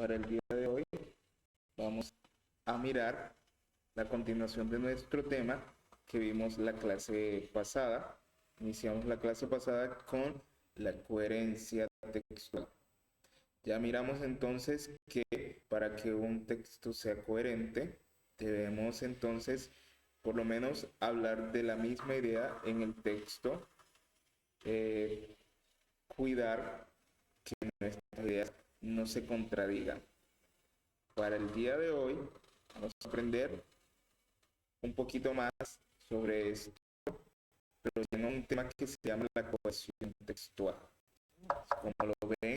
Para el día de hoy vamos a mirar la continuación de nuestro tema que vimos la clase pasada. Iniciamos la clase pasada con la coherencia textual. Ya miramos entonces que para que un texto sea coherente, debemos entonces por lo menos hablar de la misma idea en el texto, cuidar que nuestras ideas no se contradigan. Para el día de hoy vamos a aprender un poquito más sobre esto, pero tiene un tema que se llama la cohesión textual, como lo ven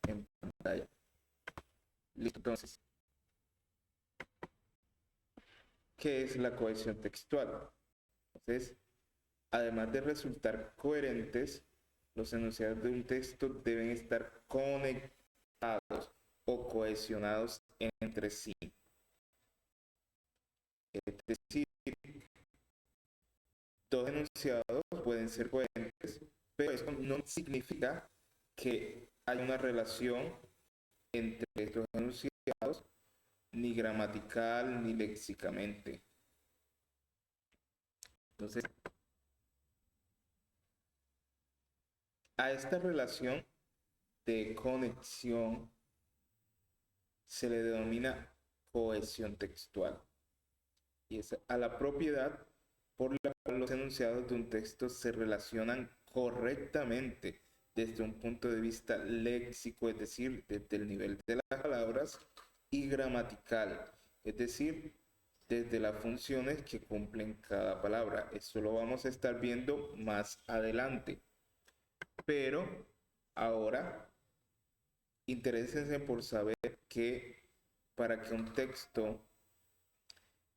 en pantalla. Listo, entonces, ¿qué es la cohesión textual? Entonces, además de resultar coherentes, los enunciados de un texto deben estar conectados o cohesionados entre sí. Es decir, dos enunciados pueden ser coherentes, pero eso no significa que haya una relación entre estos enunciados, ni gramatical ni léxicamente. Entonces, a esta relación de conexión se le denomina cohesión textual. Y es a la propiedad por la cual los enunciados de un texto se relacionan correctamente desde un punto de vista léxico, es decir, desde el nivel de las palabras, y gramatical, es decir, desde las funciones que cumplen cada palabra. Eso lo vamos a estar viendo más adelante. Pero ahora, interésense por saber que para que un texto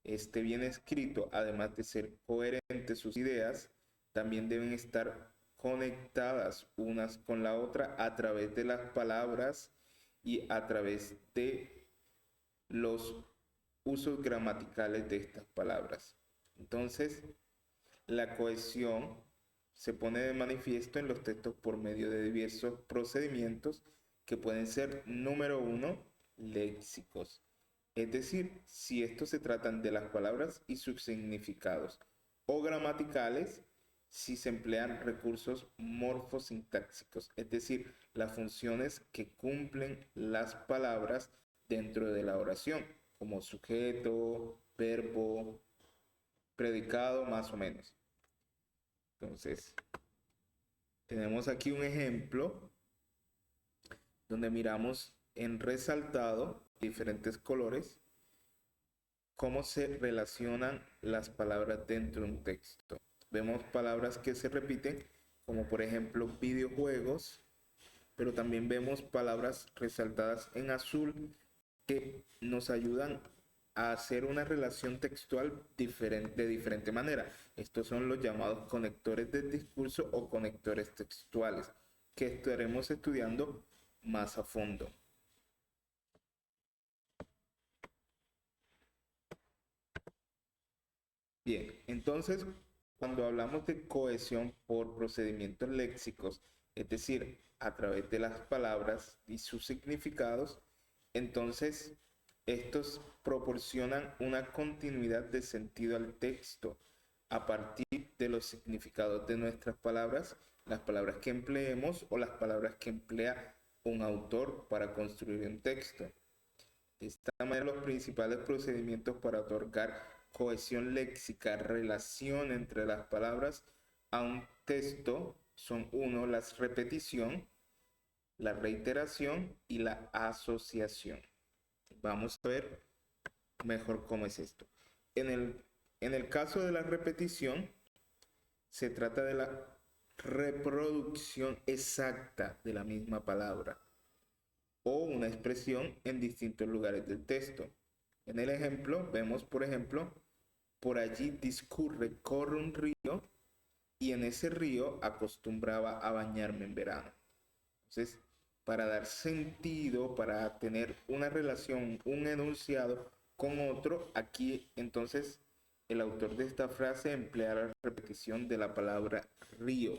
esté bien escrito, además de ser coherentes sus ideas, también deben estar conectadas unas con la otra a través de las palabras y a través de los usos gramaticales de estas palabras. Entonces, la cohesión se pone de manifiesto en los textos por medio de diversos procedimientos que pueden ser, número uno, léxicos. Es decir, si estos se tratan de las palabras y sus significados, o gramaticales, si se emplean recursos morfosintácticos, es decir, las funciones que cumplen las palabras dentro de la oración, como sujeto, verbo, predicado, más o menos. Entonces, tenemos aquí un ejemplo donde miramos en resaltado diferentes colores cómo se relacionan las palabras dentro de un texto. Vemos palabras que se repiten, como por ejemplo videojuegos, pero también vemos palabras resaltadas en azul que nos ayudan a hacer una relación textual de diferente manera. Estos son los llamados conectores del discurso o conectores textuales, que estaremos estudiando más a fondo. Bien, entonces, cuando hablamos de cohesión por procedimientos léxicos, es decir, a través de las palabras y sus significados, entonces estos proporcionan una continuidad de sentido al texto a partir de los significados de nuestras palabras, las palabras que empleemos o las palabras que emplea un autor para construir un texto. De esta manera, los principales procedimientos para otorgar cohesión léxica, relación entre las palabras a un texto son uno, la repetición, la reiteración y la asociación. Vamos a ver mejor cómo es esto. En el caso de la repetición, se trata de la reproducción exacta de la misma palabra o una expresión en distintos lugares del texto. En el ejemplo, vemos, por ejemplo, por allí discurre, corre un río y en ese río acostumbraba a bañarme en verano. Entonces, para dar sentido, para tener una relación, un enunciado con otro, aquí entonces el autor de esta frase emplea la repetición de la palabra río.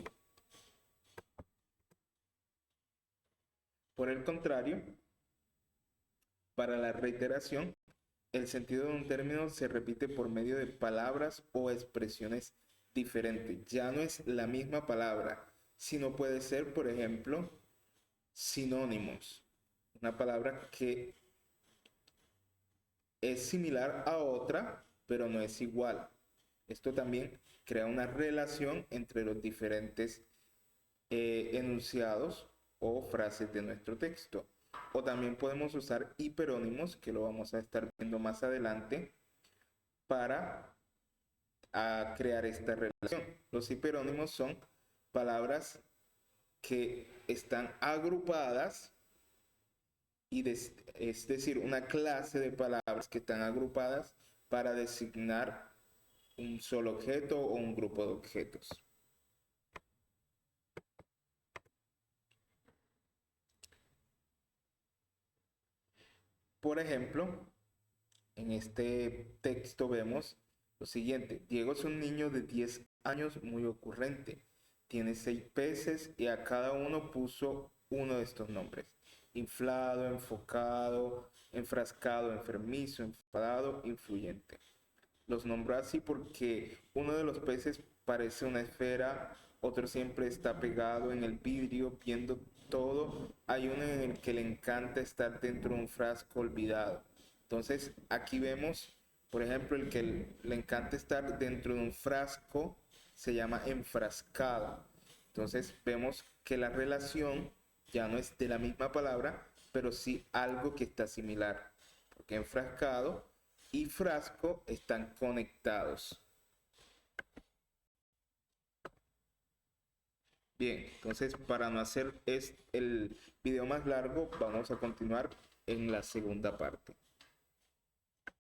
Por el contrario, Para la reiteración, el sentido de un término se repite por medio de palabras o expresiones diferentes. Ya no es la misma palabra, sino puede ser, por ejemplo, sinónimos. Una palabra que es similar a otra, pero no es igual. Esto también crea una relación entre los diferentes enunciados o frases de nuestro texto. O también podemos usar hiperónimos, que lo vamos a estar viendo más adelante, para crear esta relación. Los hiperónimos son palabras que están agrupadas es decir, una clase de palabras que están agrupadas para designar un solo objeto o un grupo de objetos. Por ejemplo, en este texto vemos lo siguiente. Diego es un niño de 10 años muy ocurrente. Tiene 6 peces y a cada uno puso uno de estos nombres. Inflado, enfocado, enfrascado, enfermizo, enfadado, influyente. Los nombró así porque uno de los peces parece una esfera, otro siempre está pegado en el vidrio viendo todo. Hay uno en el que le encanta estar dentro de un frasco olvidado. Entonces aquí vemos, por ejemplo, el que le encanta estar dentro de un frasco se llama enfrascado. Entonces vemos que la relación ya no es de la misma palabra, pero sí algo que está similar. Porque enfrascado y frasco están conectados. Bien, entonces para no hacer el video más largo, vamos a continuar en la segunda parte.